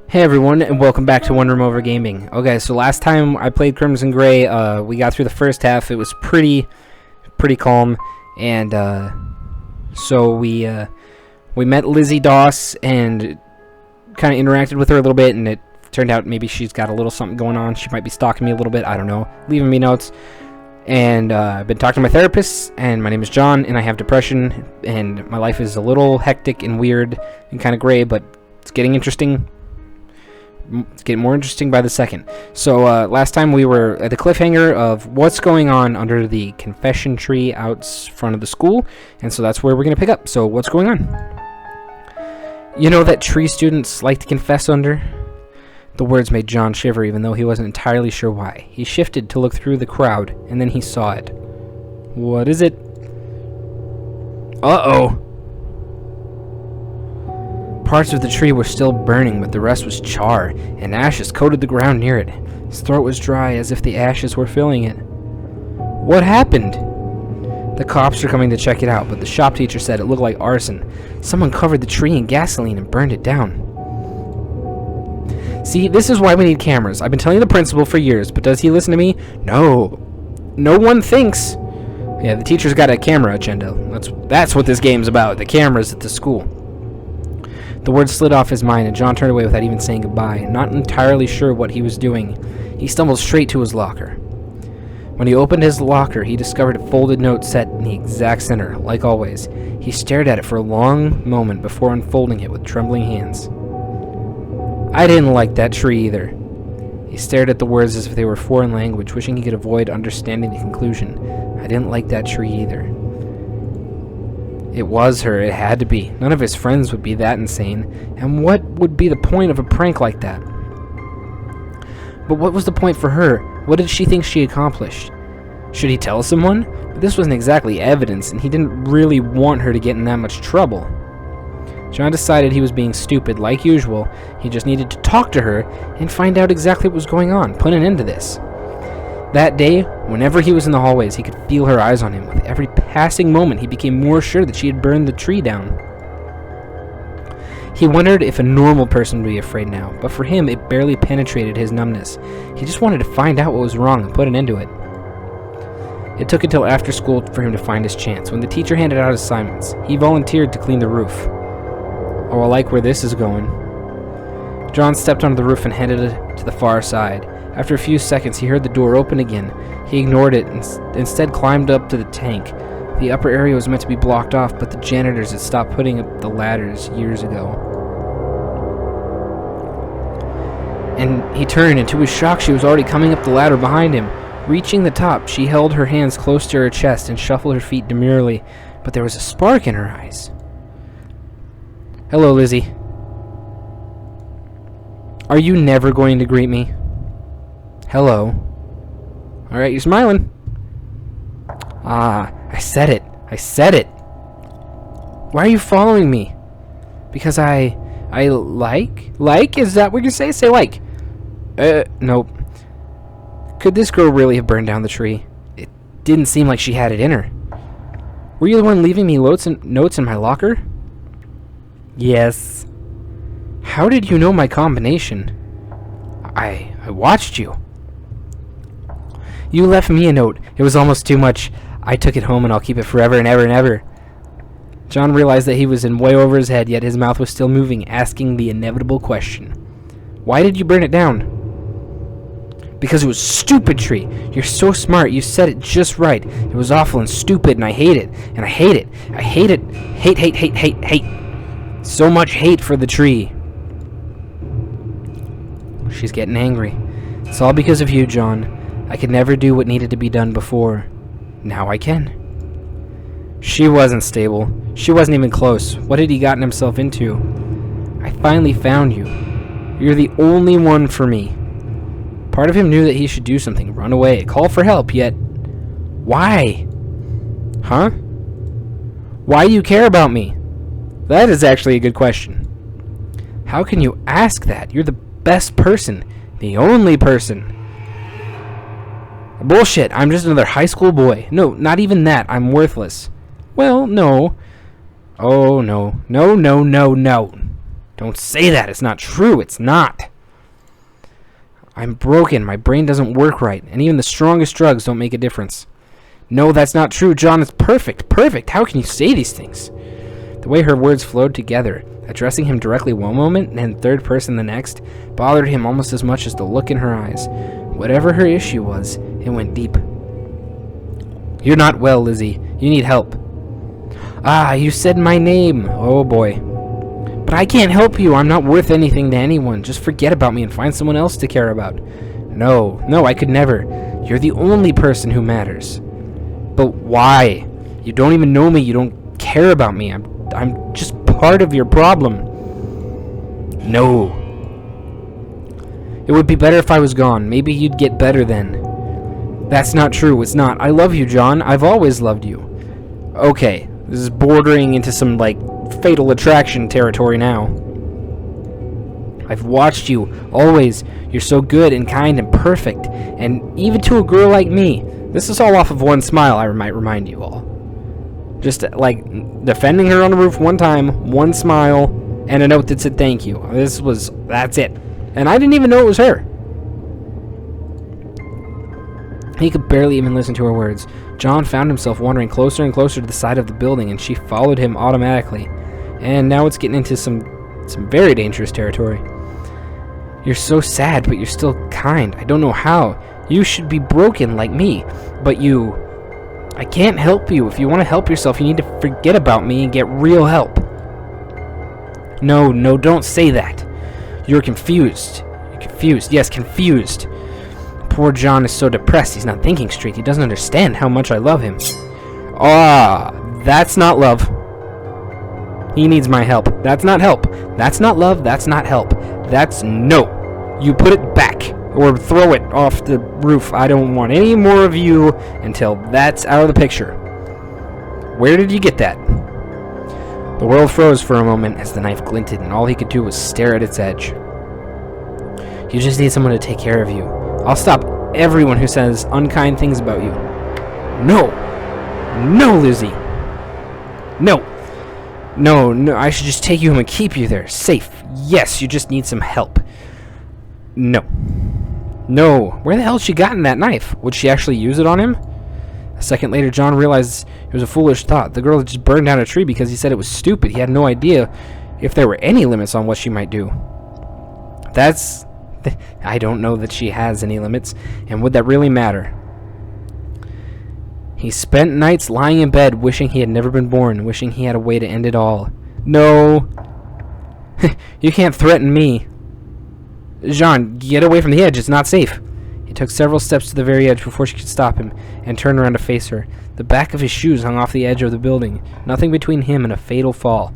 Hey everyone, and welcome back to OneRoomOver Gaming. Okay, so last time I played Crimson Gray, we got through the first half. It was pretty calm, and so we met Lizzie Doss and kind of interacted with her a little bit, and it turned out maybe she's got a little something going on. She might be stalking me a little bit. I don't know, leaving me notes. And I've been talking to my therapist, and my name is John, and I have depression, and my life is a little hectic and weird and kind of gray, but it's getting interesting. It's getting more interesting by the second. So last time we were at the cliffhanger of what's going on under the confession tree out front of the school, and so that's where we're going to pick up. So what's going on? You know that tree students like to confess under? The words made John shiver, even though he wasn't entirely sure why. He shifted to look through the crowd, and then he saw it. What is it? Uh-oh! Parts of the tree were still burning, but the rest was char, and ashes coated the ground near it. His throat was dry, as if the ashes were filling it. What happened? The cops are coming to check it out, but the shop teacher said it looked like arson. Someone covered the tree in gasoline and burned it down. See, this is why we need cameras. I've been telling the principal for years, but does he listen to me? No. No one thinks. Yeah, the teacher's got a camera agenda. That's what this game's about, the cameras at the school. The words slid off his mind, and John turned away without even saying goodbye, not entirely sure what he was doing. He stumbled straight to his locker. When he opened his locker, he discovered a folded note set in the exact center, like always. He stared at it for a long moment before unfolding it with trembling hands. I didn't like that tree either. He stared at the words as if they were foreign language, wishing he could avoid understanding the conclusion. I didn't like that tree either. It was her, it had to be. None of his friends would be that insane. And what would be the point of a prank like that? But what was the point for her? What did she think she accomplished? Should he tell someone? But this wasn't exactly evidence, and he didn't really want her to get in that much trouble. John decided he was being stupid, like usual. He just needed to talk to her and find out exactly what was going on, put an end to this. That day, whenever he was in the hallways, he could feel her eyes on him. With every passing moment, he became more sure that she had burned the tree down. He wondered if a normal person would be afraid now, but for him, it barely penetrated his numbness. He just wanted to find out what was wrong and put an end to it. It took until after school for him to find his chance. When the teacher handed out assignments, he volunteered to clean the roof. Oh, I like where this is going. John stepped onto the roof and headed to the far side. After a few seconds, he heard the door open again. He ignored it and instead climbed up to the tank. The upper area was meant to be blocked off, but the janitors had stopped putting up the ladders years ago. And he turned, and to his shock, she was already coming up the ladder behind him. Reaching the top, she held her hands close to her chest and shuffled her feet demurely, but there was a spark in her eyes. Hello, Lizzie. Are you never going to greet me? Hello. Alright, you're smiling. Ah, I said it. I said it. Why are you following me? Because I like? Like? Is that what you say? Say like. Nope. Could this girl really have burned down the tree? It didn't seem like she had it in her. Were you the one leaving me notes in my locker? Yes. How did you know my combination? I watched you. You left me a note. It was almost too much. I took it home and I'll keep it forever and ever and ever. John realized that he was in way over his head, yet his mouth was still moving, asking the inevitable question. Why did you burn it down? Because it was stupid, tree. You're so smart. You said it just right. It was awful and stupid, and I hate it. And I hate it. I hate it. Hate. So much hate for the tree. She's getting angry. It's all because of you, John. I could never do what needed to be done before. Now I can. She wasn't stable. She wasn't even close. What had he gotten himself into? I finally found you. You're the only one for me. Part of him knew that he should do something, run away, call for help, yet... Why? Huh? Why do you care about me? That is actually a good question. How can you ask that? You're the best person. The only person. Bullshit, I'm just another high school boy. No, not even that. I'm worthless. Well, no. Oh, no. No. Don't say that. It's not true. It's not. I'm broken. My brain doesn't work right, and even the strongest drugs don't make a difference. No, that's not true. John is perfect. Perfect. How can you say these things? The way her words flowed together, addressing him directly one moment and then third person the next, bothered him almost as much as the look in her eyes. Whatever her issue was, it went deep. You're not well, Lizzie. You need help. Ah, you said my name. Oh, boy. But I can't help you. I'm not worth anything to anyone. Just forget about me and find someone else to care about. No, I could never. You're the only person who matters. But why? You don't even know me. You don't care about me. I'm just part of your problem. No. It would be better if I was gone. Maybe you'd get better then. That's not true. It's not. I love you, John. I've always loved you. Okay. This is bordering into some, fatal attraction territory now. I've watched you. Always. You're so good and kind and perfect. And even to a girl like me. This is all off of one smile, I might remind you all. Just, defending her on the roof one time, one smile, and a note that said thank you. That's it. And I didn't even know it was her. He could barely even listen to her words. John found himself wandering closer and closer to the side of the building, and she followed him automatically. And now it's getting into some very dangerous territory. You're so sad, but you're still kind. I don't know how. You should be broken like me, but you... I can't help you. If you want to help yourself, you need to forget about me and get real help. No, don't say that. You're confused. You're confused. Yes, confused. Poor John is so depressed. He's not thinking straight. He doesn't understand how much I love him. Ah, that's not love. He needs my help. That's not help. That's not love. That's not help. That's no. You put it back. Or throw it off the roof. I don't want any more of you until that's out of the picture. Where did you get that? The world froze for a moment as the knife glinted, and all he could do was stare at its edge. You just need someone to take care of you. I'll stop everyone who says unkind things about you. No, Lizzie. No, I should just take you home and keep you there, safe. Yes, you just need some help. No, where the hell had she gotten that knife? Would she actually use it on him? A second later, John realized it was a foolish thought. The girl had just burned down a tree because he said it was stupid. He had no idea if there were any limits on what she might do. I don't know that she has any limits, and would that really matter? He spent nights lying in bed, wishing he had never been born, wishing he had a way to end it all. No. You can't threaten me. John, get away from the edge. It's not safe. He took several steps to the very edge before she could stop him, and turned around to face her. The back of his shoes hung off the edge of the building, nothing between him and a fatal fall.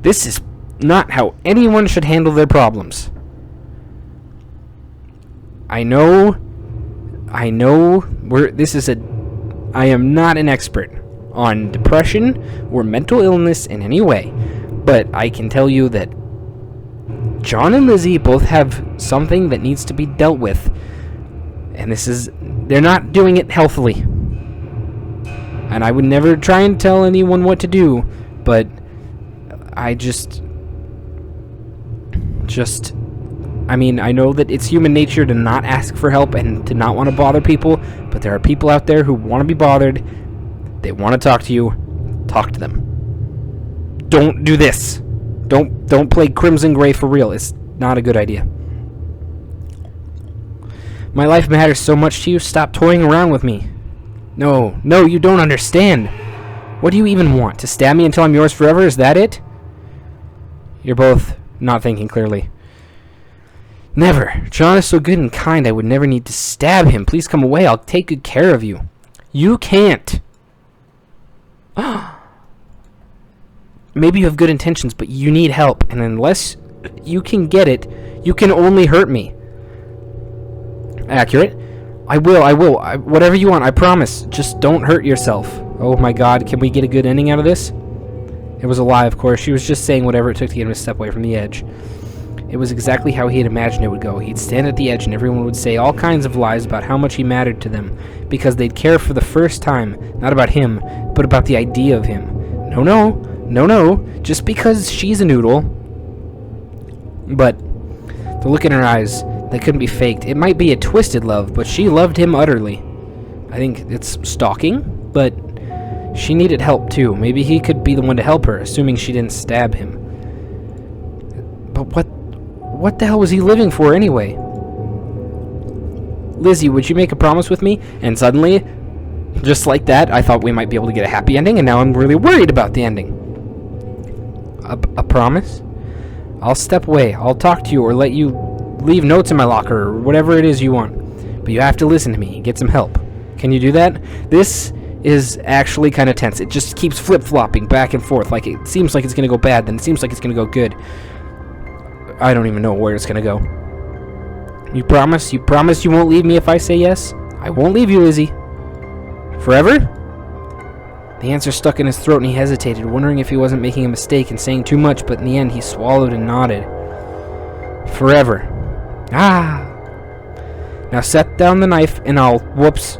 This is not how anyone should handle their problems. I know, I am not an expert on depression or mental illness in any way, but I can tell you that John and Lizzie both have something that needs to be dealt with, and they're not doing it healthily. And I would never try and tell anyone what to do, but I I know that it's human nature to not ask for help and to not want to bother people, but there are people out there who want to be bothered. They want to talk to you. Talk to them. Don't do this. Don't play Crimson Gray for real. It's not a good idea. My life matters so much to you. Stop toying around with me. No, you don't understand. What do you even want? To stab me until I'm yours forever? Is that it? You're both not thinking clearly. Never. John is so good and kind, I would never need to stab him. Please come away. I'll take good care of you. You can't. Maybe you have good intentions, but you need help. And unless you can get it, you can only hurt me. Accurate. I will. Whatever you want, I promise. Just don't hurt yourself. Oh my god, can we get a good ending out of this? It was a lie, of course. She was just saying whatever it took to get him to step away from the edge. It was exactly how he had imagined it would go. He'd stand at the edge and everyone would say all kinds of lies about how much he mattered to them, because they'd care for the first time, not about him, but about the idea of him. No, just because she's a noodle But the look in her eyes, that couldn't be faked. It might be a twisted love, but she loved him utterly. I think it's stalking, but she needed help too. Maybe he could be the one to help her, assuming she didn't stab him. But what the hell was he living for anyway? Lizzie, would you make a promise with me? And suddenly, just like that, I thought we might be able to get a happy ending, and now I'm really worried about the ending. A promise? I'll step away. I'll talk to you or let you leave notes in my locker or whatever it is you want. But you have to listen to me and get some help. Can you do that? This is actually kind of tense. It just keeps flip-flopping back and forth. Like, it seems like it's going to go bad, then it seems like it's going to go good. I don't even know where it's going to go. You promise? You promise you won't leave me if I say yes? I won't leave you, Lizzie. Forever? The answer stuck in his throat and he hesitated, wondering if he wasn't making a mistake and saying too much, but in the end he swallowed and nodded. Forever. Ah! Now set down the knife and I'll... Whoops.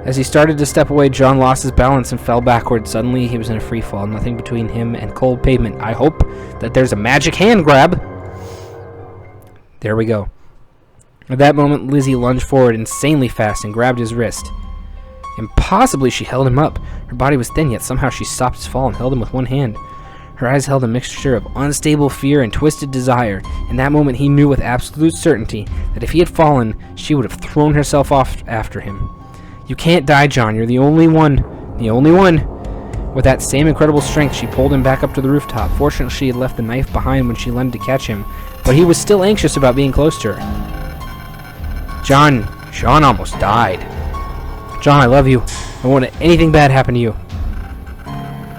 As he started to step away, John lost his balance and fell backward. Suddenly he was in a free fall, nothing between him and cold pavement. I hope that there's a magic hand grab. There we go. At that moment, Lizzie lunged forward insanely fast and grabbed his wrist. Impossibly, she held him up. Her body was thin, yet somehow she stopped his fall and held him with one hand. Her eyes held a mixture of unstable fear and twisted desire. In that moment, he knew with absolute certainty that if he had fallen, she would have thrown herself off after him. You can't die, John. You're the only one. The only one. With that same incredible strength, she pulled him back up to the rooftop. Fortunately, she had left the knife behind when she lunged to catch him, but he was still anxious about being close to her. John almost died. John, I love you. I don't want anything bad happen to you.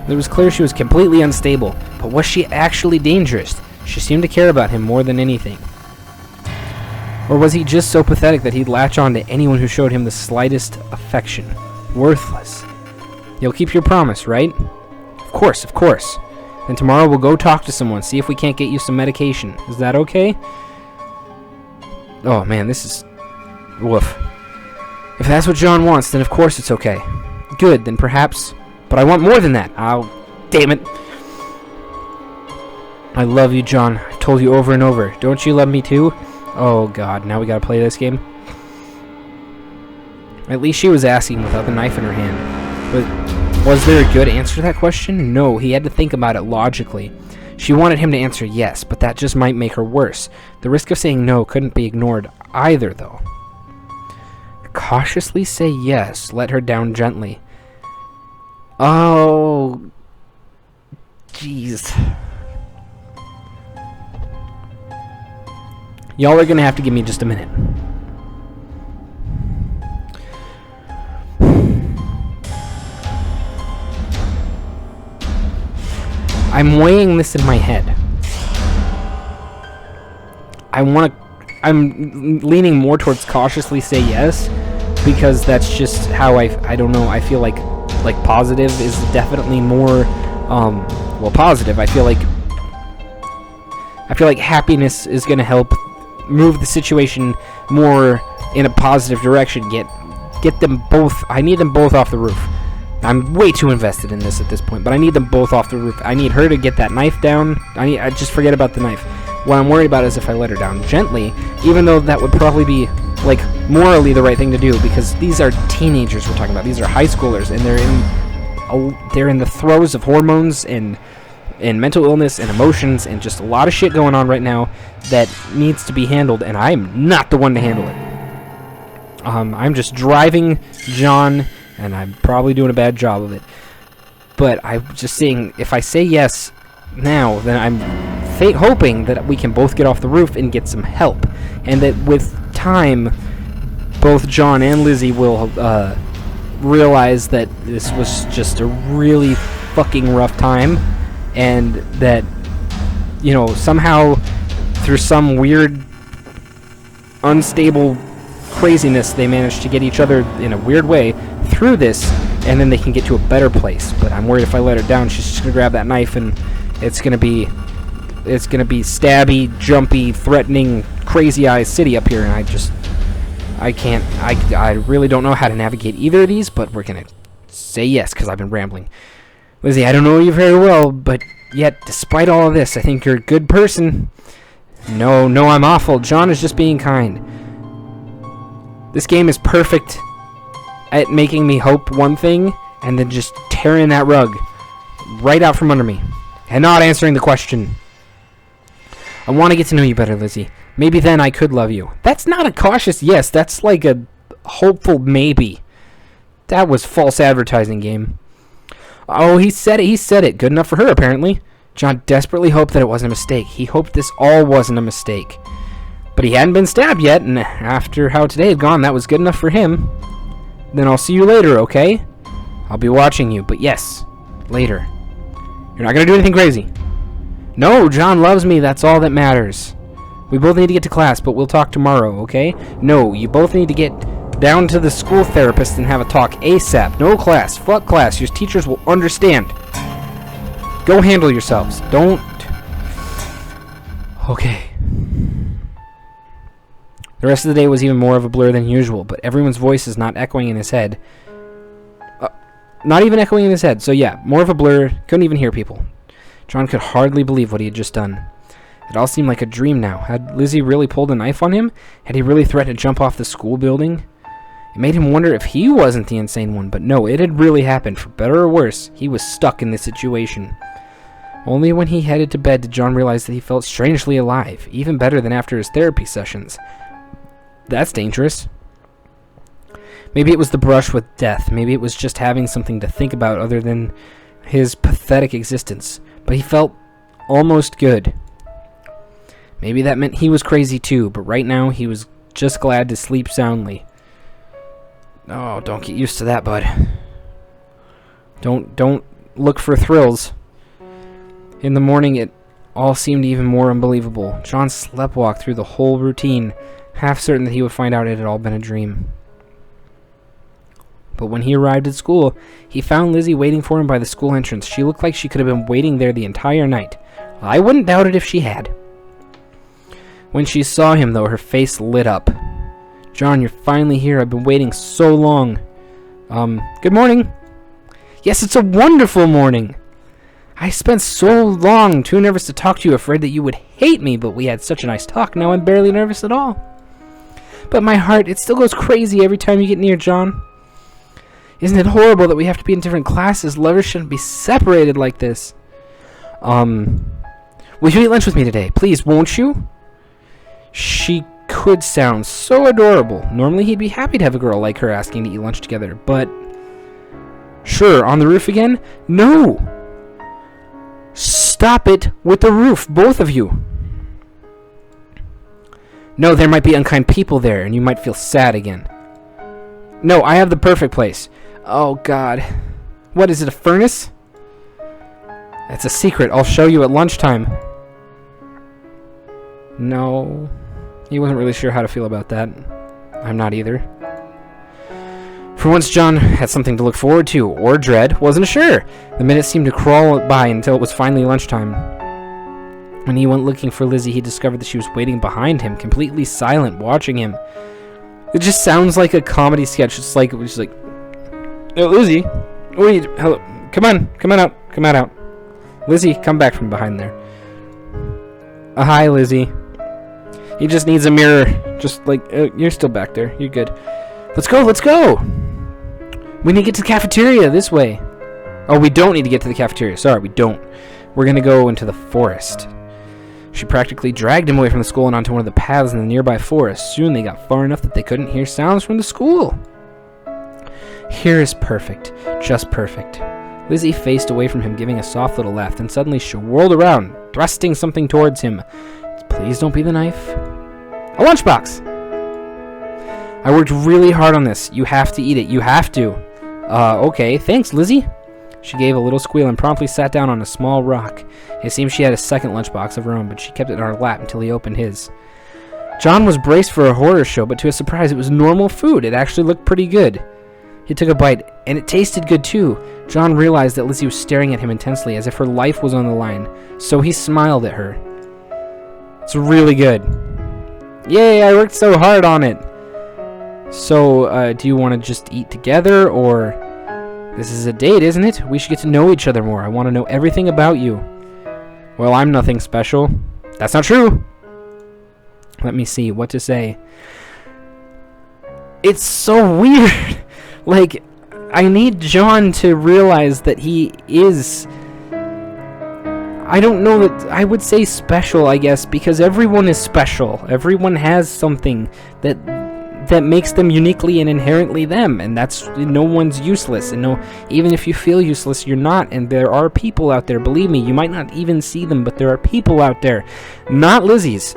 It was clear she was completely unstable, but was she actually dangerous? She seemed to care about him more than anything. Or was he just so pathetic that he'd latch on to anyone who showed him the slightest affection? Worthless. You'll keep your promise, right? Of course, of course. Then tomorrow we'll go talk to someone, see if we can't get you some medication. Is that okay? Oh man, this is... woof. If that's what John wants, then of course it's okay. Good, then perhaps... But I want more than that. Oh, damn it. I love you, John. I've told you over and over. Don't you love me too? Oh god, now we gotta play this game. At least she was asking without the knife in her hand. But was there a good answer to that question? No, he had to think about it logically. She wanted him to answer yes, but that just might make her worse. The risk of saying no couldn't be ignored either, though. Cautiously say yes, let her down gently. Oh, jeez. Y'all are gonna have to give me just a minute. I'm weighing this in my head. I'm leaning more towards cautiously say yes, because that's just how I don't know, I feel like positive is definitely more well, positive. I feel like happiness is going to help move the situation more in a positive direction. Get them both. I need them both off the roof. I'm way too invested in this at this point, but I need them both off the roof. I need her to get that knife down. I just forget about the knife. What I'm worried about is if I let her down gently, even though that would probably be like morally the right thing to do, because these are teenagers we're talking about. These are high schoolers, and they're in the throes of hormones and mental illness and emotions and just a lot of shit going on right now that needs to be handled, and I'm not the one to handle it. I'm just driving John, and I'm probably doing a bad job of it. But I'm just saying, if I say yes now, then I'm hoping that we can both get off the roof and get some help, and that with time, both John and Lizzie will realize that this was just a really fucking rough time, and that, you know, somehow through some weird unstable craziness they managed to get each other in a weird way through this, and then they can get to a better place. But I'm worried if I let her down, she's just gonna grab that knife and it's gonna be stabby, jumpy, threatening, crazy eyes city up here, and I really don't know how to navigate either of these, but we're gonna say yes because I've been rambling. Lizzie, I don't know you very well, but yet despite all of this, I think you're a good person. No, no, I'm awful. John is just being kind. This game is perfect at making me hope one thing and then just tearing that rug right out from under me and not answering the question. I want to get to know you better, Lizzie. Maybe then I could love you. That's not a cautious yes. That's like a hopeful maybe. That was false advertising, game. Oh, he said it. He said it. Good enough for her, apparently. John desperately hoped that it wasn't a mistake. He hoped this all wasn't a mistake. But he hadn't been stabbed yet, and after how today had gone, that was good enough for him. Then I'll see you later, okay? I'll be watching you, but yes, later. You're not going to do anything crazy. No, John loves me. That's all that matters. We both need to get to class, but we'll talk tomorrow, okay? No, you both need to get down to the school therapist and have a talk ASAP. No class. Fuck class. Your teachers will understand. Go handle yourselves. Don't... Okay. The rest of the day was even more of a blur than usual, but everyone's voice is not echoing in his head. Not even echoing in his head, so yeah, more of a blur. Couldn't even hear people. John could hardly believe what he had just done. It all seemed like a dream now. Had Lizzie really pulled a knife on him? Had he really threatened to jump off the school building? It made him wonder if he wasn't the insane one, but no, it had really happened. For better or worse, he was stuck in this situation. Only when he headed to bed did John realize that he felt strangely alive, even better than after his therapy sessions. That's dangerous. Maybe it was the brush with death. Maybe it was just having something to think about other than his pathetic existence. But he felt almost good. Maybe that meant he was crazy too, but right now he was just glad to sleep soundly. Oh, don't get used to that, bud. Don't look for thrills. In the morning, it all seemed even more unbelievable. John sleptwalked through the whole routine, half certain that he would find out it had all been a dream. But when he arrived at school, he found Lizzie waiting for him by the school entrance. She looked like she could have been waiting there the entire night. I wouldn't doubt it if she had. When she saw him, though, her face lit up. John, you're finally here. I've been waiting so long. Good morning. Yes, it's a wonderful morning. I spent so long too nervous to talk to you, afraid that you would hate me, but we had such a nice talk. Now I'm barely nervous at all. But my heart, it still goes crazy every time you get near, John. Isn't it horrible that we have to be in different classes? Lovers shouldn't be separated like this. Will you eat lunch with me today? Please, won't you? She could sound so adorable. Normally he'd be happy to have a girl like her asking to eat lunch together, but... Sure, on the roof again? No! Stop it with the roof, both of you! No, there might be unkind people there, and you might feel sad again. No, I have the perfect place. Oh, God. What, is it a furnace? It's a secret. I'll show you at lunchtime. No. He wasn't really sure how to feel about that. I'm not either. For once, John had something to look forward to, or dread. Wasn't sure. The minutes seemed to crawl by until it was finally lunchtime. When he went looking for Lizzie, he discovered that she was waiting behind him, completely silent, watching him. It just sounds like a comedy sketch. It's like, oh, Lizzie, wait, hello, come on out. Lizzie, come back from behind there. Hi, Lizzie. He just needs a mirror. Just like, you're still back there. You're good. Let's go. We need to get to the cafeteria this way. Oh, we don't need to get to the cafeteria. Sorry, we don't. We're going to go into the forest. She practically dragged him away from the school and onto one of the paths in the nearby forest. Soon they got far enough that they couldn't hear sounds from the school. Here is perfect. Just perfect. Lizzie faced away from him, giving a soft little laugh. Then suddenly she whirled around, thrusting something towards him. Please don't be the knife. A lunchbox! I worked really hard on this. You have to eat it. You have to. Okay. Thanks, Lizzie. She gave a little squeal and promptly sat down on a small rock. It seemed she had a second lunchbox of her own, but she kept it in her lap until he opened his. John was braced for a horror show, but to his surprise, it was normal food. It actually looked pretty good. He took a bite, and it tasted good too. John realized that Lizzie was staring at him intensely, as if her life was on the line, so he smiled at her. It's really good. Yay, I worked so hard on it. So, do you want to just eat together, or... This is a date, isn't it? We should get to know each other more. I want to know everything about you. Well, I'm nothing special. That's not true. Let me see what to say. It's so weird. Like, I need John to realize that he is... I don't know that... I would say special, I guess, because everyone is special. Everyone has something that makes them uniquely and inherently them, and that's... No one's useless, and no... Even if you feel useless, you're not, and there are people out there, believe me, you might not even see them, but there are people out there. Not Lizzie's.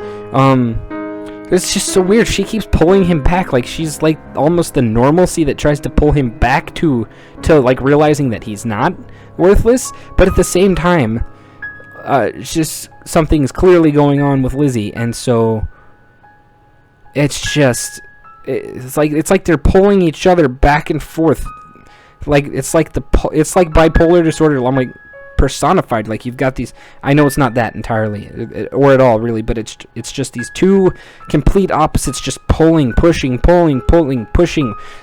It's just so weird. She keeps pulling him back, like she's like almost the normalcy that tries to pull him back to like realizing that he's not worthless, but at the same time, it's just something's clearly going on with Lizzie, and so it's like they're pulling each other back and forth, like it's like bipolar disorder. I'm like personified. Like you've got these. I know it's not that entirely or at all really, but it's just these two complete opposites just pushing.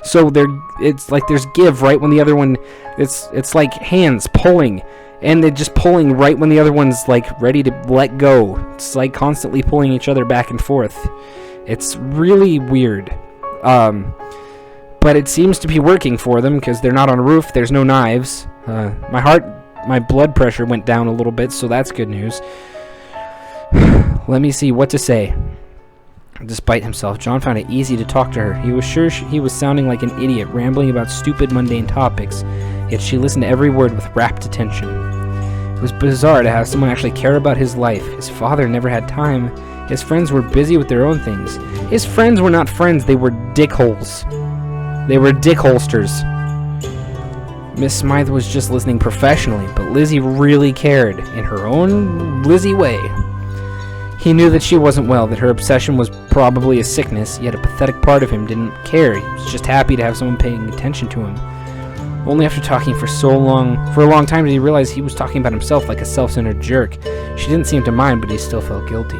So it's like there's give right when the other one. It's like hands pulling. And they're just pulling right when the other one's like ready to let go. It's like constantly pulling each other back and forth. It's really weird. But it seems to be working for them because they're not on a roof. There's no knives. My blood pressure went down a little bit, so that's good news. Let me see what to say. Despite himself, John found it easy to talk to her. He was sure he was sounding like an idiot, rambling about stupid, mundane topics, yet she listened to every word with rapt attention. It was bizarre to have someone actually care about his life. His father never had time. His friends were busy with their own things. His friends were not friends, they were dickholes. They were dickholsters. Miss Smythe was just listening professionally, but Lizzie really cared, in her own Lizzie way. He knew that she wasn't well, that her obsession was probably a sickness, yet a pathetic part of him didn't care. He was just happy to have someone paying attention to him. Only after talking for a long time did he realize he was talking about himself like a self-centered jerk. She didn't seem to mind, but he still felt guilty.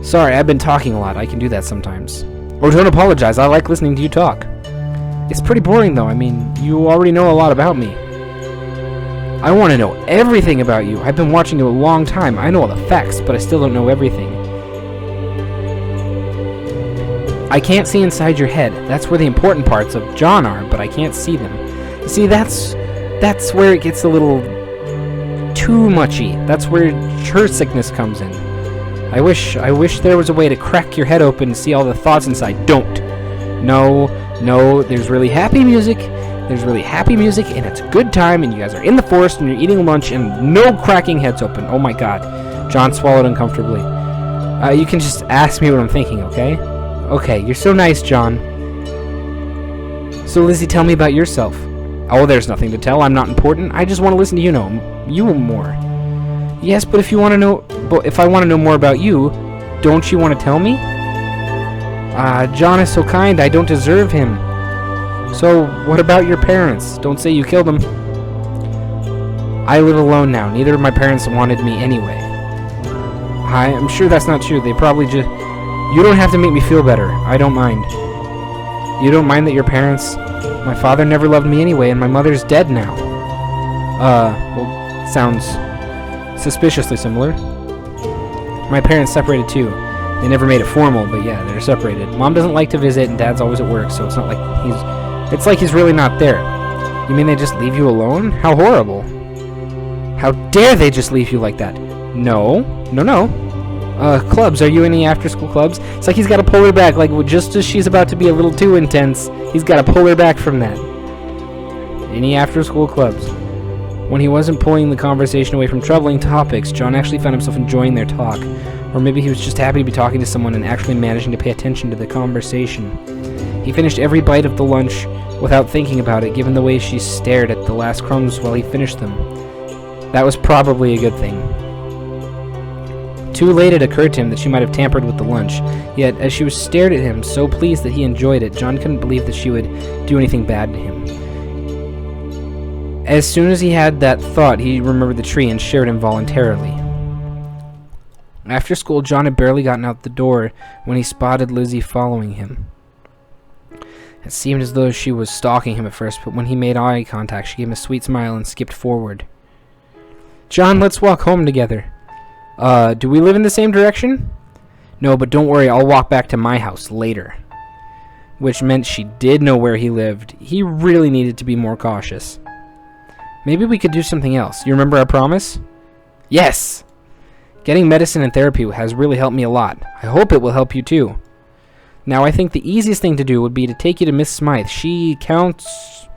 Sorry, I've been talking a lot. I can do that sometimes. Or don't apologize. I like listening to you talk. It's pretty boring, though. I mean, you already know a lot about me. I want to know everything about you. I've been watching you a long time. I know all the facts, but I still don't know everything. I can't see inside your head. That's where the important parts of John are, but I can't see them. See, that's where it gets a little too muchy. That's where her sickness comes in. I wish there was a way to crack your head open and see all the thoughts inside. Don't. No, there's really happy music. There's really happy music, and it's a good time, and you guys are in the forest, and you're eating lunch, and no cracking heads open. Oh my god. John swallowed uncomfortably. You can just ask me what I'm thinking, okay? Okay, you're so nice, John. So, Lizzie, tell me about yourself. Oh, there's nothing to tell. I'm not important. I just want to listen to you more. Yes, but if I want to know more about you, don't you want to tell me? John is so kind. I don't deserve him. So, what about your parents? Don't say you killed them. I live alone now. Neither of my parents wanted me anyway. I'm sure that's not true. They probably just... You don't have to make me feel better. I don't mind. You don't mind that your parents... My father never loved me anyway, and my mother's dead now. Well, sounds suspiciously similar. My parents separated too. They never made it formal, but yeah, they're separated. Mom doesn't like to visit, and Dad's always at work, so it's not like he's... It's like he's really not there. You mean they just leave you alone? How horrible. How dare they just leave you like that? No. Clubs. Are you in any after-school clubs? It's like he's got to pull her back. Like, just as she's about to be a little too intense, he's got to pull her back from that. Any after-school clubs. When he wasn't pulling the conversation away from troubling topics, John actually found himself enjoying their talk. Or maybe he was just happy to be talking to someone and actually managing to pay attention to the conversation. He finished every bite of the lunch without thinking about it, given the way she stared at the last crumbs while he finished them. That was probably a good thing. Too late it occurred to him that she might have tampered with the lunch, yet as she stared at him, so pleased that he enjoyed it, John couldn't believe that she would do anything bad to him. As soon as he had that thought, he remembered the tree and shared involuntarily. After school, John had barely gotten out the door when he spotted Lizzie following him. It seemed as though she was stalking him at first, but when he made eye contact, she gave him a sweet smile and skipped forward. John, let's walk home together. Do we live in the same direction? No, but don't worry, I'll walk back to my house later. Which meant she did know where he lived. He really needed to be more cautious. Maybe we could do something else. You remember our promise? Yes! Getting medicine and therapy has really helped me a lot. I hope it will help you too. Now, I think the easiest thing to do would be to take you to Miss Smythe. She counts...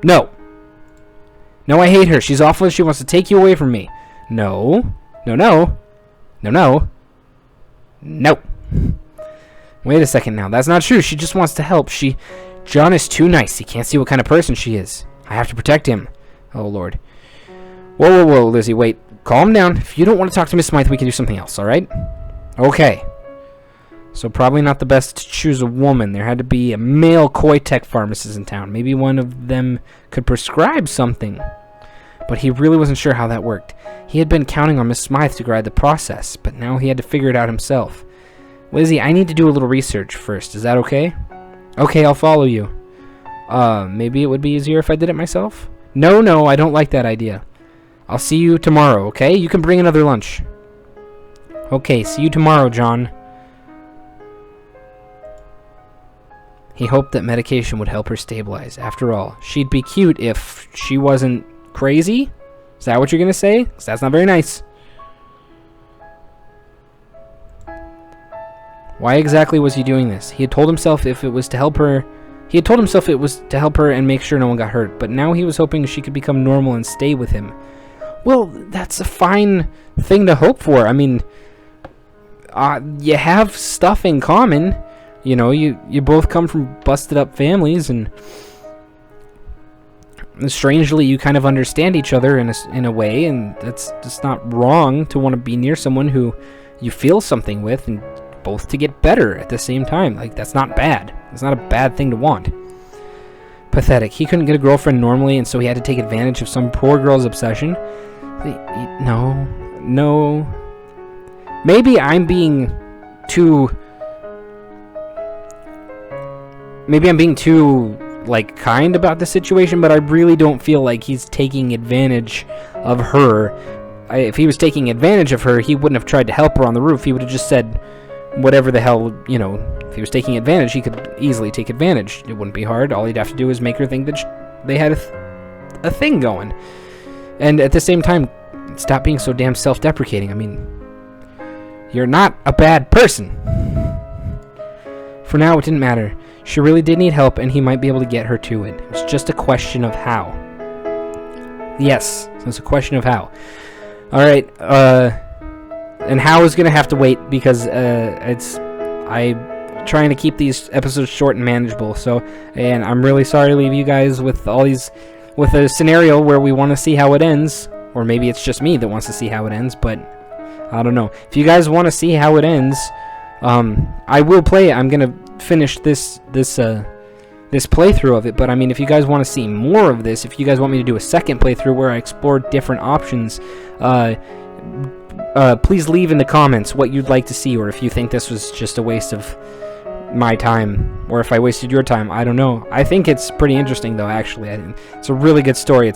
No. No, I hate her. She's awful and she wants to take you away from me. No. No, no. No, no. No. Wait a second now. That's not true. She just wants to help. John is too nice. He can't see what kind of person she is. I have to protect him. Oh, Lord. Whoa, whoa, whoa, Lizzie. Wait. Calm down. If you don't want to talk to Miss Smythe, we can do something else, alright? Okay. So probably not the best to choose a woman. There had to be a male koi tech pharmacist in town. Maybe one of them could prescribe something. But he really wasn't sure how that worked. He had been counting on Miss Smythe to guide the process, but now he had to figure it out himself. Lizzie, I need to do a little research first. Is that okay? Okay, I'll follow you. Maybe it would be easier if I did it myself? No, I don't like that idea. I'll see you tomorrow, okay? You can bring another lunch. Okay, see you tomorrow, John. He hoped that medication would help her stabilize. After all, she'd be cute if she wasn't crazy? Is that what you're gonna say? 'Cause that's not very nice. Why exactly was he doing this? He had told himself if it was to help her... He had told himself it was to help her and make sure no one got hurt, but now he was hoping she could become normal and stay with him. Well, that's a fine thing to hope for. I mean, you have stuff in common. You know, you both come from busted up families, and strangely, you kind of understand each other in a way, and that's just not wrong to want to be near someone who you feel something with, and both to get better at the same time. Like, that's not bad. It's not a bad thing to want. Pathetic. He couldn't get a girlfriend normally, and so he had to take advantage of some poor girl's obsession. No. Maybe I'm being too... like, kind about the situation, but I really don't feel like he's taking advantage of her. If he was taking advantage of her, he wouldn't have tried to help her on the roof. He would have just said whatever the hell, you know, if he was taking advantage, he could easily take advantage. It wouldn't be hard. All he'd have to do is make her think that they had a thing going. And at the same time, stop being so damn self-deprecating. I mean, you're not a bad person. For now, it didn't matter. She really did need help, and he might be able to get her to it. It was just a question of how. Yes, so it's a question of how. Alright, and how is going to have to wait, because I'm trying to keep these episodes short and manageable, and I'm really sorry to leave you guys with with a scenario where we want to see how it ends, or maybe it's just me that wants to see how it ends, but I don't know. If you guys want to see how it ends, I will play it. I'm going to finish this playthrough of it, but I mean, if you guys want to see more of this, if you guys want me to do a second playthrough where I explore different options, please leave in the comments what you'd like to see, or if you think this was just a waste of my time, or if I wasted your time. I don't know. I think it's pretty interesting, though. Actually, I think it's a really good story.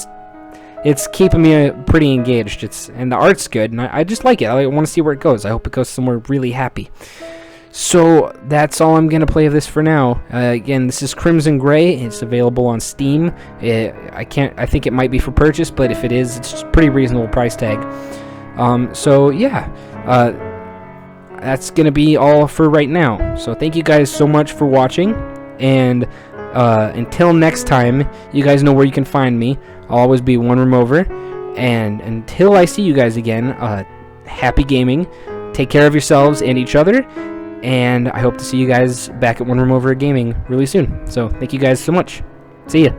It's keeping me pretty engaged. And the art's good, and I just like it. I want to see where it goes. I hope it goes somewhere really happy. So that's all I'm gonna play of this for now. Again, this is Crimson Gray. It's available on Steam. I think it might be for purchase, but if it is, it's just a pretty reasonable price tag. So yeah, that's gonna be all for right now. So thank you guys so much for watching, and until next time, you guys know where you can find me. I'll always be OneRoomOver, and until I see you guys again, happy gaming. Take care of yourselves and each other. And I hope to see you guys back at OneRoomOver Gaming really soon. So, thank you guys so much. See ya.